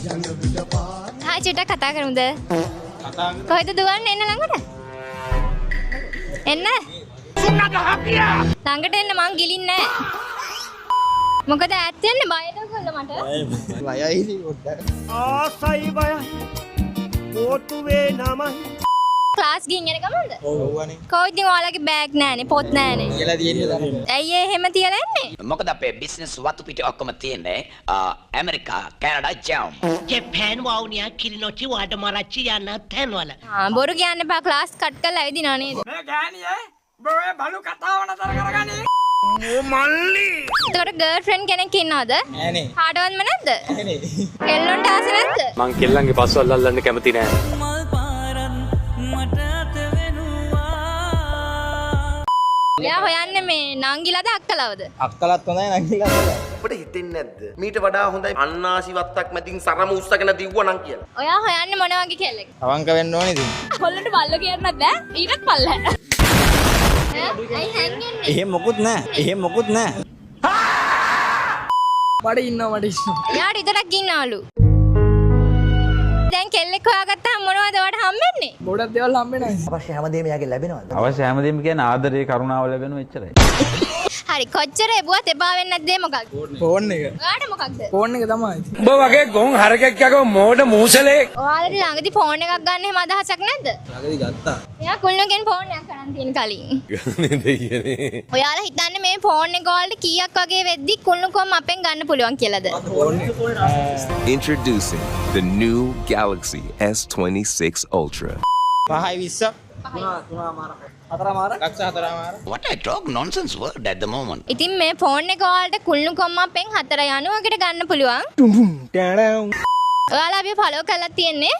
Hi චුට්ටක් කතා කරමුද? කොහෙද දුවන්නේ එන්න ළඟට? එන්න. ළඟට එන්න මං ගිලින්නේ නැහැ. මොකද ඈත් වෙන්න බයද කොල්ල මට? බයයි පොඩ්ඩක්. ආසයි බයයි. පොටුවේ නමයි. ක්ලාස් ගිහින් එන ගමන්ද? ඔව්වනේ. කොයි ඉතින් ඔයාලගේ බෑග් නැහනේ පොත් නැහනේ. කියලා තියෙන්නේ තමයි. ඇයි එහෙම තියලා එන්නේ? මොකද අපේ බිස්නස් වතු පිටි ඔක්කොම තියෙන්නේ ඇමරිකා කැනඩා ජර්මන් ජපාන් වවුනියා කිරිනොටි වඩමරච්චි යන තැන්වල. බොරු කියන්න එපා ක්ලාස් කට් කරලා ඇවිදිනවා නේද? මේ ගෑණියේ බොයේ බලු කතාව නතර කරගනි. ඕ මල්ලි. ඒකට ගර්ල්ෆ්‍රෙන්ඩ් කෙනෙක් ඉන්නවද? නෑනේ. කාටවත්ම නැද්ද? නෑනේ. කෙල්ලොන්ට ආස නැද්ද? මං කෙල්ලන්ගේ පස්වල් අල්ලන්න කැමති නෑ. එයා හොයන්නේ මේ නංගිලාද අක්කලාවද? අක්කලත් හොඳයි නංගිලත් හොඳයි. අපිට හිතෙන්නේ නැද්ද මීට වඩා හොඳයි අන්නාසි වත්තක් මැදින් සරම උස්සගෙන දිව්වනම් කියලා. ඔයා හොයන්නේ මොන වගේ කෙල්ලෙක්ද? අවංක වෙන්න ඕනේ ඉතින්. කොල්ලන්ට බල්ල කියන්නත් බෑ. ඊටත් පල්ලහැට. ඇයි හැංගෙන්නේ? එහෙම මොකුත් නෑ. එහෙම මොකුත් නෑ. මඩ ඉන්නවා. එයාට ඉතරක් ඉන්නවලු. දැන් කෙල්ලෙක් හොයාගත්තාම මොනවද ඔයාට හම්බෙන්නේ? ගොඩක් දේවල් හම්බෙනවා. අවශ්‍ය හැමදේම යාගේ ලැබෙනවද? අවශ්‍ය හැමදේම කියන්නේ ආදරේ කරුණාව ලැබෙනවා එච්චරයි. හරි කොච්චර එබුවත් එපා වෙන්නේ නැද්ද ඒ මොකක්ද? ෆෝන් එක. ඔයාට මොකක්ද? ෆෝන් එක තමයි. උඹ වගේ ගොන් හරකෙක් යකෝ මෝඩ මූසලේ. ඔයාලට ළඟදී ෆෝන් එකක් ගන්න එහෙම අදහසක් නැද්ද? ළඟදී ගත්තා. එයා කුල්ලගෙන් ෆෝන් එකක් ගන්න තියෙන කලින්. ඔයාලා හිතන්නේ මේ ෆෝන් එක වලට කීයක් වගේ වෙද්දි කුල්ලුකොම් අපෙන් ගන්න පුළුවන් කියලාද? Introducing the new Galaxy S26 Ultra. 5 20. what I talk nonsense word at the moment ඉතින් මේ ෆෝන් එක වලට කුල්ලුකොම් අපෙන් 4 යනුවකට ගන්න පුළුවන්. ඔයාලා අපි ෆලෝ කරලා තියෙන්නේ.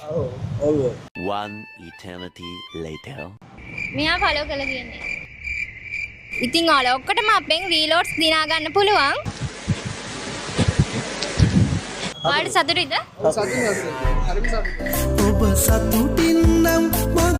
One eternity later. මෙයා ෆලෝ කරලා තියෙන්නේ. ඉතින් ඔයාලා ඔක්කොටම අපෙන් රීලෝඩ්ස් දිනා ගන්න පුළුවන්. ඔයාලට සතුටුයිද? සතුටින් හරිම සතුටින්. ඔබ සතුටින් නම්